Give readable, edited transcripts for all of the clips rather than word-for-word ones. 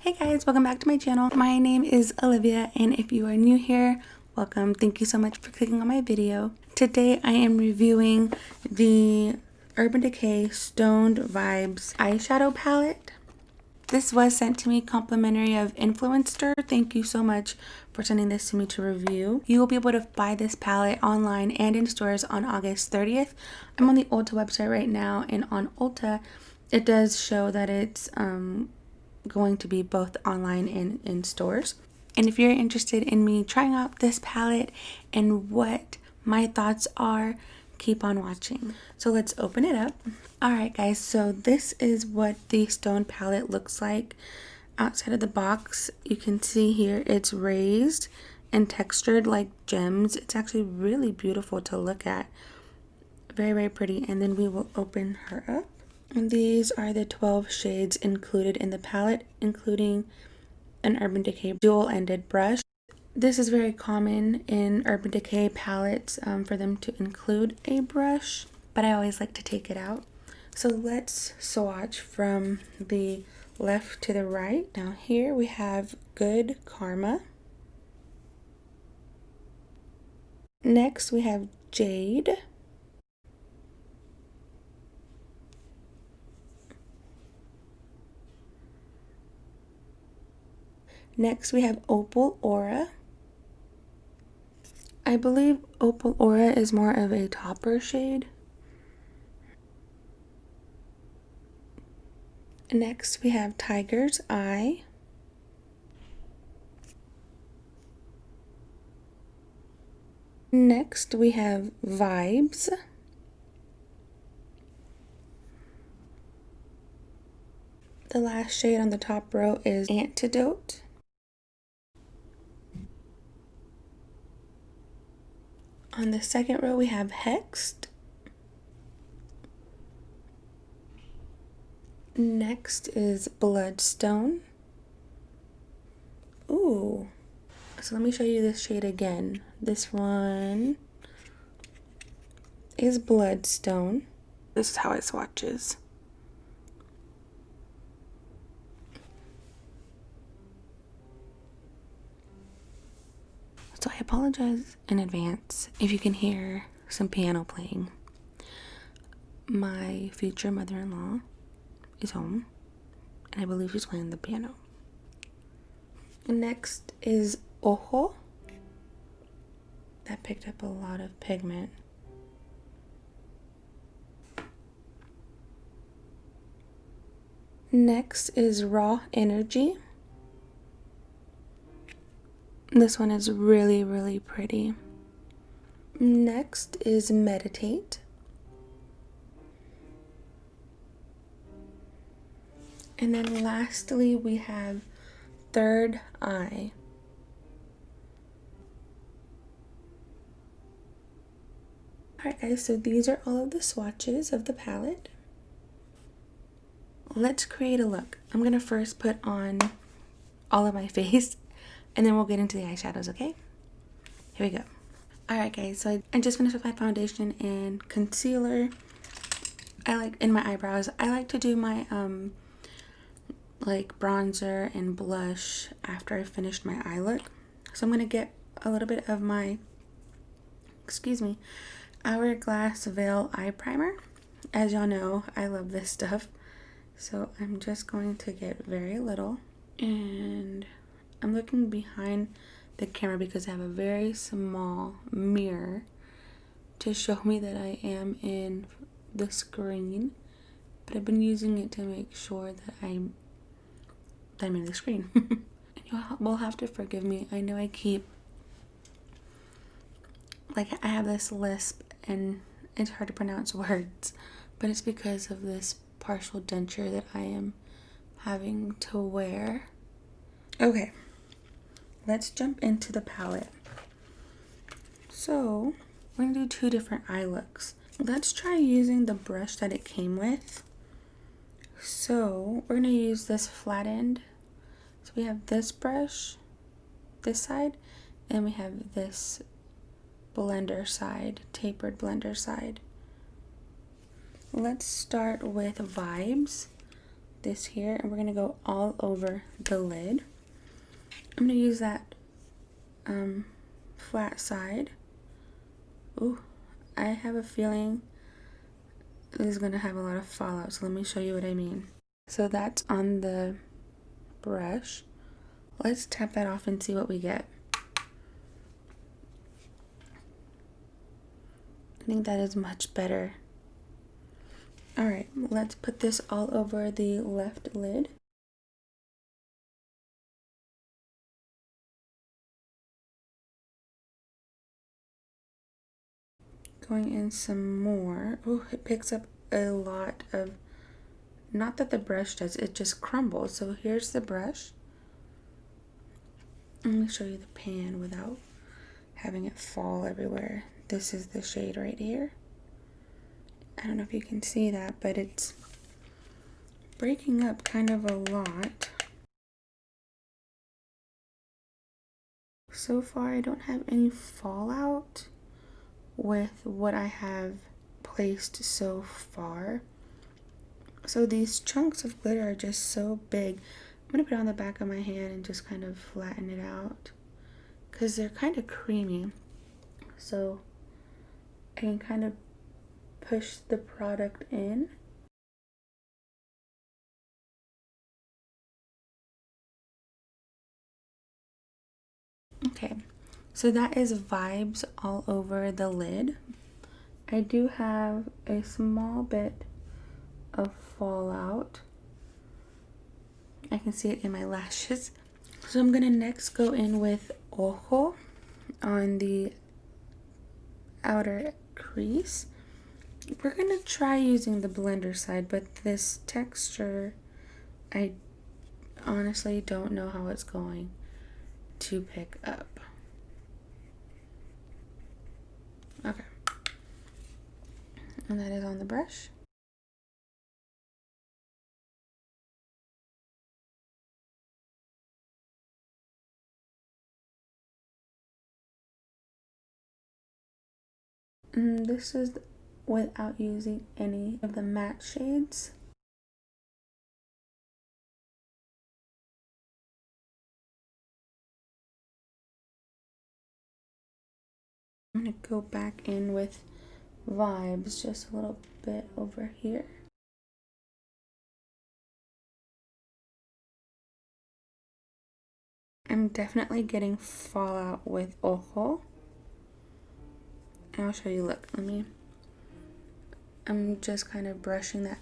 Hey guys, welcome back to my channel. My name is Olivia, and if you are new here, welcome. Thank you so much for clicking on my video. Today I am reviewing the Urban Decay Stoned Vibes eyeshadow palette. This was sent to me complimentary of Influenster. Thank you so much for sending this to me to review. You will be able to buy this palette online and in stores on August 30th. I'm on the Ulta website right now, and on Ulta it does show that it's going to be both online and in stores. And if you're interested in me trying out this palette and what my thoughts are, keep on watching. So let's open it up. Alright guys, so this is what the stone palette looks like outside of the box. You can see here it's raised and textured like gems. It's actually really beautiful to look at. Very, very pretty. And then we will open her up. And these are the 12 shades included in the palette, including an Urban Decay dual-ended brush. This is very common in Urban Decay palettes for them to include a brush, but I always like to take it out. So let's swatch from the left to the right. Now here we have Good Karma. Next we have Jade. Next we have Opal Aura. I believe Opal Aura is more of a topper shade. Next we have Tiger's Eye. Next we have Vibes. The last shade on the top row is Antidote. On the second row we have Hexed. Next is Bloodstone. Ooh. So let me show you this shade again. This one is Bloodstone. This is how it swatches. So I apologize in advance if you can hear some piano playing. My future mother-in-law is home, and I believe she's playing the piano. Next is Ojo. That picked up a lot of pigment. Next is Raw Energy. This one is really, really pretty. Next is Meditate. And then lastly, we have Third Eye. Alright guys, so these are all of the swatches of the palette. Let's create a look. I'm going to first put on all of my face, and then we'll get into the eyeshadows, okay? Here we go. Alright guys, so I just finished with my foundation and concealer. In my eyebrows, I like to do my like bronzer and blush after I finished my eye look. So I'm going to get a little bit of my, Hourglass Veil Eye Primer. As y'all know, I love this stuff. So I'm just going to get very little, and I'm looking behind the camera because I have a very small mirror to show me that I am in the screen, but I've been using it to make sure that I'm in the screen. And you will have to forgive me. I know I keep, I have this lisp and it's hard to pronounce words, but it's because of this partial denture that I am having to wear. Okay, let's jump into the palette. So we're gonna do two different eye looks. Let's try using the brush that it came with. So we're gonna use this flat end. So we have this brush, this side, and we have this blender side, tapered blender side. Let's start with Vibes. this here, and we're gonna go all over the lid. I'm gonna use that flat side. Ooh, I have a feeling this is gonna have a lot of fallout, so let me show you what I mean. So that's on the brush. Let's tap that off and see what we get. I think that is much better. All right, let's put this all over the left lid. Going in some more. Oh, it picks up a lot of, not that the brush does, it just crumbles. So here's the brush. Let me show you the pan without having it fall everywhere. This is the shade right here. I don't know if you can see that, but it's breaking up kind of a lot. So far, I don't have any fallout with what I have placed so far. So these chunks of glitter are just so big. I'm gonna put it on the back of my hand and just kind of flatten it out because they're kind of creamy. So I can kind of push the product in. Okay, so that is vibes all over the lid. I do have a small bit of fallout. I can see it in my lashes. So I'm gonna next go in with Opal on the outer crease. We're gonna try using the blender side, but this texture, I honestly don't know how it's going to pick up. Okay. And that is on the brush. This is without using any of the matte shades. I'm gonna go back in with vibes just a little bit over here. I'm definitely getting fallout with Opal. And I'll show you, look, I'm just kind of brushing that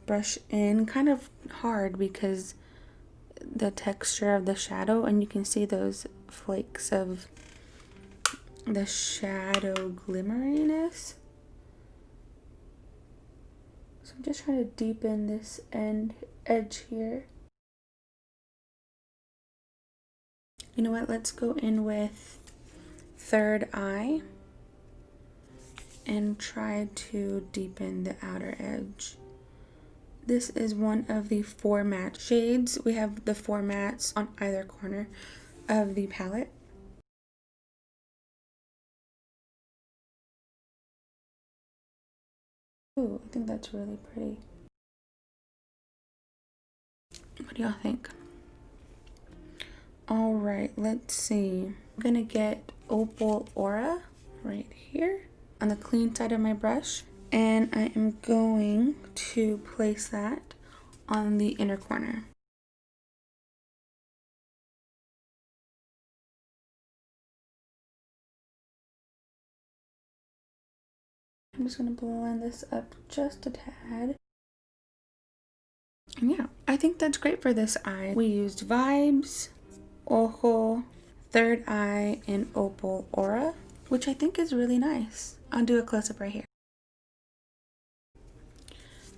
brush in kind of hard because the texture of the shadow, and you can see those flakes of the shadow glimmeriness. So I'm just trying to deepen this edge here. You know what, let's go in with Third Eye and try to deepen the outer edge. This is one of the 4 matte shades. We have the 4 mattes on either corner of the palette. Ooh, I think that's really pretty. What do y'all think? All right, let's see. I'm gonna get Opal Aura right here on the clean side of my brush, and I am going to place that on the inner corner. I'm just gonna blend this up just a tad. And yeah, I think that's great for this eye. We used Vibes, Ojo, Third Eye, and Opal Aura, which I think is really nice. I'll do a close-up right here.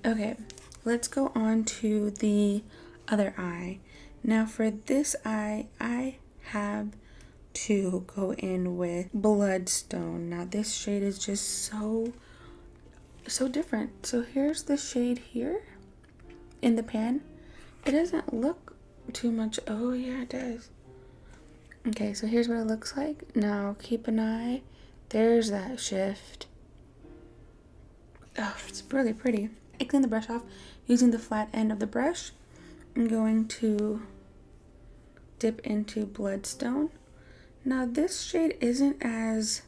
Okay, let's go on to the other eye. Now for this eye, I have to go in with Bloodstone. Now this shade is just so different. So here's the shade here in the pan. It doesn't look too much. Oh yeah, it does. Okay, so here's what it looks like. Now keep an eye. There's that shift. Oh, it's really pretty. I clean the brush off using the flat end of the brush. I'm going to dip into Bloodstone. Now this shade isn't as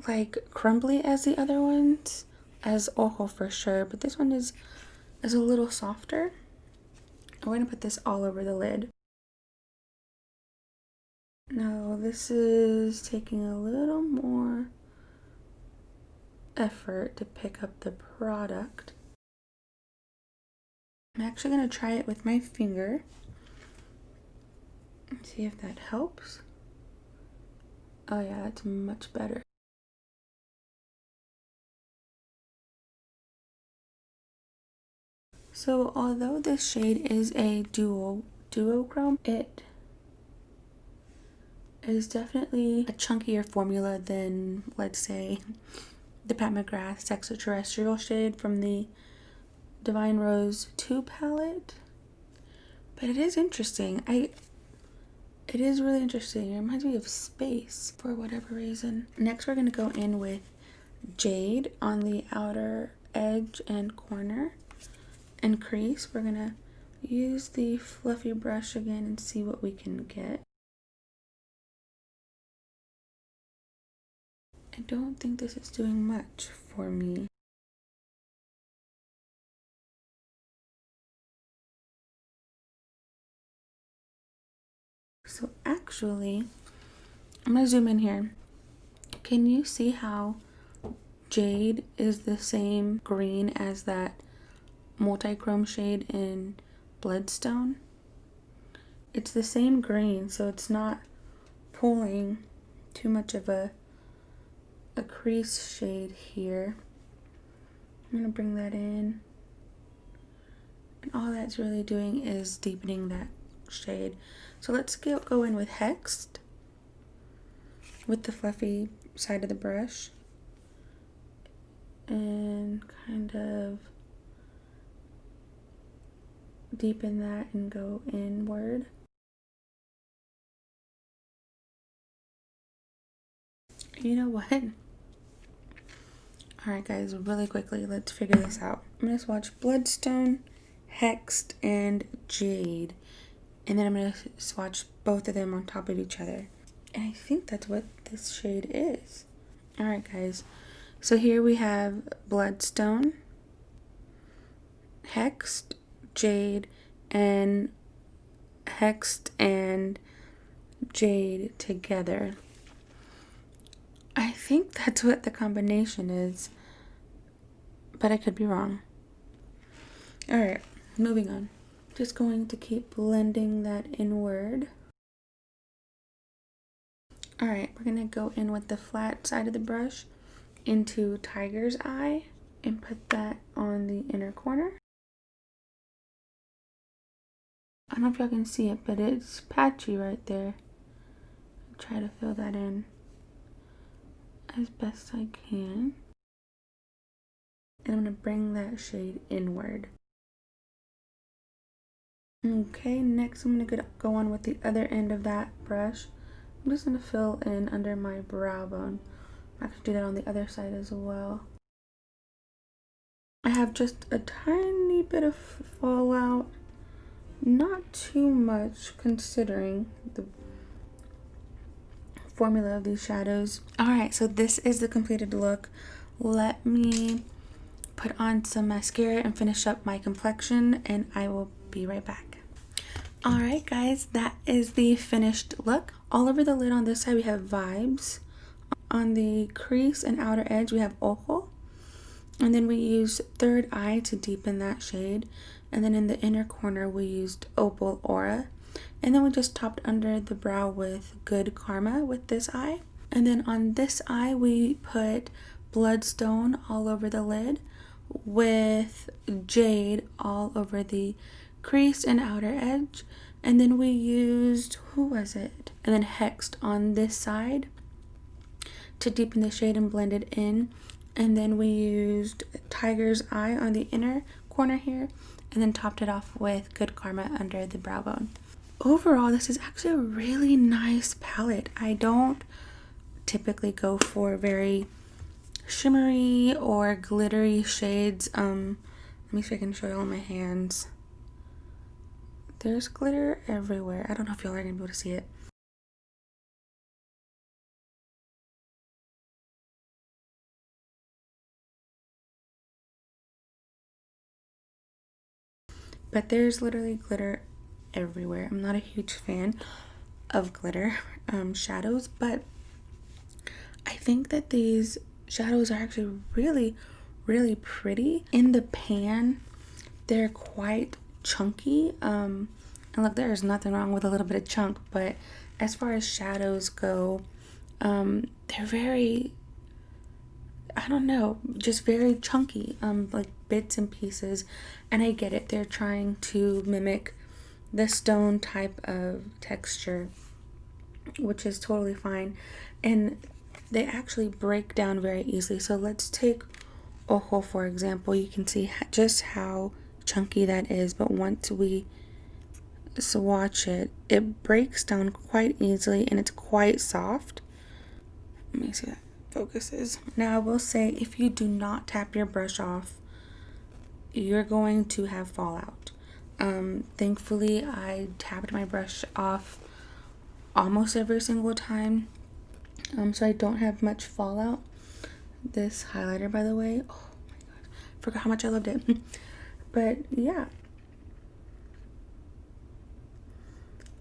like crumbly as the other ones, as Opal for sure, but this one is a little softer. We're gonna put this all over the lid. Now this is taking a little more effort to pick up the product. I'm actually gonna try it with my finger and see if that helps. Oh yeah, that's much better. So although this shade is a duochrome, it is definitely a chunkier formula than, let's say, the Pat McGrath's Extraterrestrial shade from the Divine Rose 2 palette. But it is interesting. It is really interesting. It reminds me of space for whatever reason. Next, we're gonna go in with Jade on the outer edge and corner and crease. We're gonna use the fluffy brush again and see what we can get. I don't think this is doing much for me. So actually, I'm gonna zoom in here. Can you see how Jade is the same green as that multi-chrome shade in Bloodstone? It's the same green, so it's not pulling too much of a crease shade here. I'm gonna bring that in, and all that's really doing is deepening that shade. So let's go in with Hexed with the fluffy side of the brush and kind of deepen that and go inward. You know what? Alright guys, really quickly, let's figure this out. I'm going to swatch Bloodstone, Hexed, and Jade. And then I'm going to swatch both of them on top of each other. And I think that's what this shade is. Alright guys, so here we have Bloodstone, Hexed, Jade, and Hexed and Jade together. I think that's what the combination is, but I could be wrong. Alright, moving on. Just going to keep blending that inward. Alright, we're going to go in with the flat side of the brush into Tiger's Eye and put that on the inner corner. I don't know if y'all can see it, but it's patchy right there. Try to fill that in as best I can. And I'm going to bring that shade inward. Okay, next I'm going to go on with the other end of that brush. I'm just going to fill in under my brow bone. I can do that on the other side as well. I have just a tiny bit of fallout. Not too much considering the formula of these shadows. Alright, so this is the completed look. Let me put on some mascara and finish up my complexion, and I will be right back. Alright guys, that is the finished look. All over the lid on this side we have Vibes. On the crease and outer edge we have Opal. And then we used Third Eye to deepen that shade. And then in the inner corner we used Opal Aura. And then we just topped under the brow with Good Karma with this eye. And then on this eye we put Bloodstone all over the lid with Jade all over the crease and outer edge. And then we used, who was it? And then Hexed on this side to deepen the shade and blend it in. And then we used Tiger's Eye on the inner corner here, and then topped it off with Good Karma under the brow bone. Overall, this is actually a really nice palette. I don't typically go for very shimmery or glittery shades. Let me see if I can show you all my hands. There's glitter everywhere. I don't know if y'all are gonna be able to see it. But there's literally glitter everywhere. I'm not a huge fan of glitter shadows, but I think that these shadows are actually really, really pretty. In the pan, they're quite chunky. And look, there's nothing wrong with a little bit of chunk, but as far as shadows go, they're very, I don't know, just very chunky, like bits and pieces. And I get it, they're trying to mimic the stone type of texture, which is totally fine. And they actually break down very easily. So let's take Opal for example. You can see just how chunky that is, but once we swatch it, it breaks down quite easily and it's quite soft. Let me see that focuses. Now I will say, if you do not tap your brush off, you're going to have fallout. Thankfully I tapped my brush off almost every single time, so I don't have much fallout. This highlighter, by the way, oh my god, forgot how much I loved it. But yeah,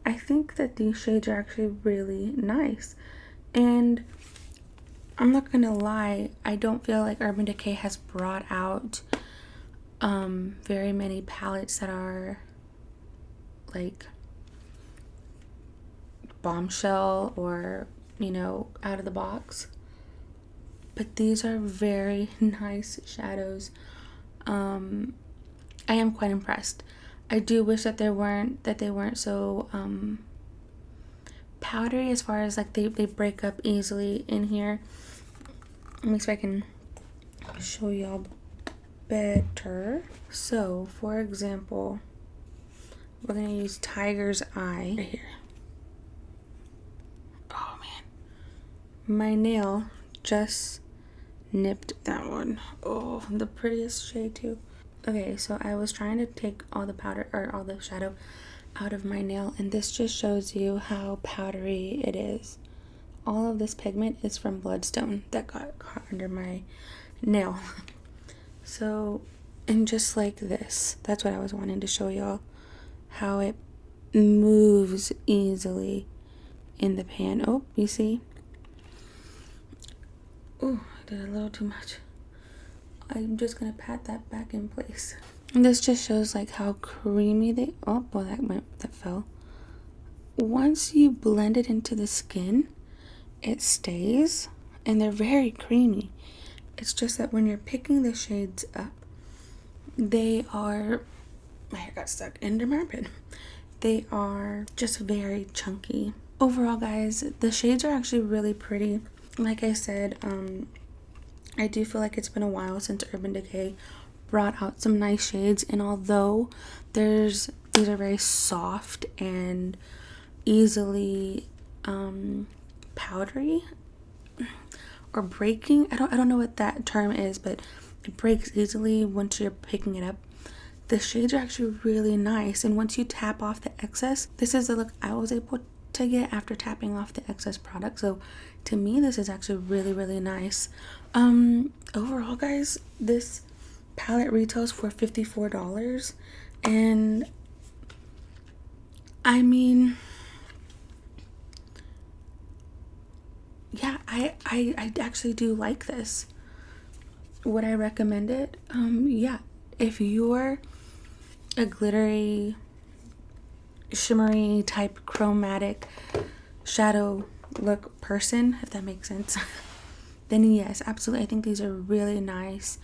I think that these shades are actually really nice, and I'm not gonna lie, I don't feel like Urban Decay has brought out very many palettes that are like bombshell or, you know, out of the box. But these are very nice shadows. I am quite impressed. I do wish that they weren't so powdery, as far as like they break up easily in here. Let me see if I can show y'all better. So for example, we're gonna use Tiger's Eye right here. Oh man, my nail just nipped that one. Oh, the prettiest shade too. Okay, so I was trying to take all the powder or all the shadow out of my nail, and this just shows you how powdery it is. All of this pigment is from Bloodstone that got caught under my nail. So, and just like this, that's what I was wanting to show y'all, how it moves easily in the pan. Oh, you see? Oh, I did a little too much. I'm just gonna pat that back in place. And this just shows like how creamy they, oh boy, that fell. Once you blend it into the skin, it stays, and they're very creamy. It's just that when you're picking the shades up, they are, my hair got stuck in my armpit. They are just very chunky. Overall, guys, the shades are actually really pretty. Like I said, I do feel like it's been a while since Urban Decay brought out some nice shades, and although these are very soft and easily powdery or breaking, I don't know what that term is, but it breaks easily once you're picking it up. The shades are actually really nice, and once you tap off the excess, this is the look I was able to get after tapping off the excess product. So to me, this is actually really, really nice. Overall, guys, this palette retails for $54, and I mean, yeah, I actually do like this. Would I recommend it? Yeah, if you're a glittery, shimmery type chromatic shadow look person, if that makes sense, then yes, absolutely. I think these are really nice,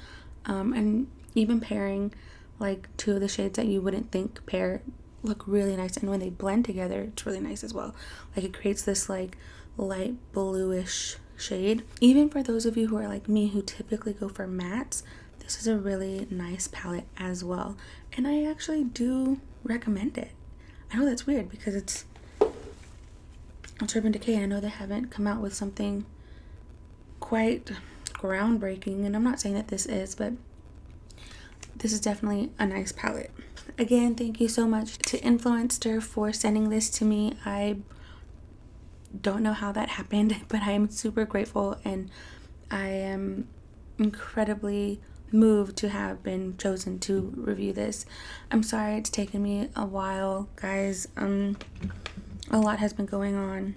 and even pairing like two of the shades that you wouldn't think pair look really nice, and when they blend together, it's really nice as well. Like, it creates this like light bluish shade. Even for those of you who are like me, who typically go for mattes, this is a really nice palette as well, and I actually do recommend it. I know that's weird because it's Urban Decay. I know they haven't come out with something quite groundbreaking, and I'm not saying that this is, but this is definitely a nice palette. Again, thank you so much to Influenster for sending this to me. I don't know how that happened, but I am super grateful, and I am incredibly moved to have been chosen to review this. I'm sorry it's taken me a while, guys. A lot has been going on,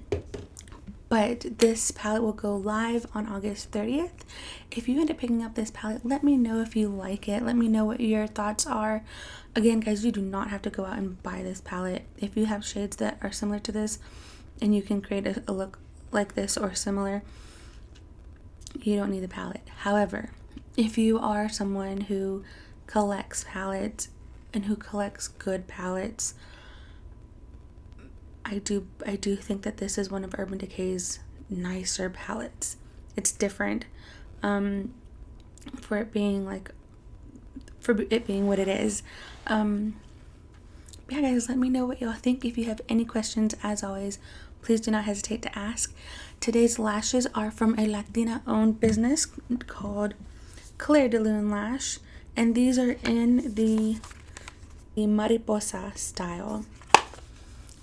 but this palette will go live on August 30th. If you end up picking up this palette, let me know if you like it. Let me know what your thoughts are. Again, guys, you do not have to go out and buy this palette. If you have shades that are similar to this and you can create a look like this or similar, you don't need the palette. However, if you are someone who collects palettes and who collects good palettes, I do think that this is one of Urban Decay's nicer palettes. It's different, for it being what it is. Yeah, guys, let me know what y'all think. If you have any questions, as always, please do not hesitate to ask. Today's lashes are from a Latina owned business called Claire de Lune Lash, and these are in the Mariposa style.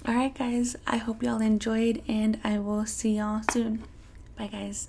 Alright, guys, I hope y'all enjoyed, and I will see y'all soon. Bye, guys.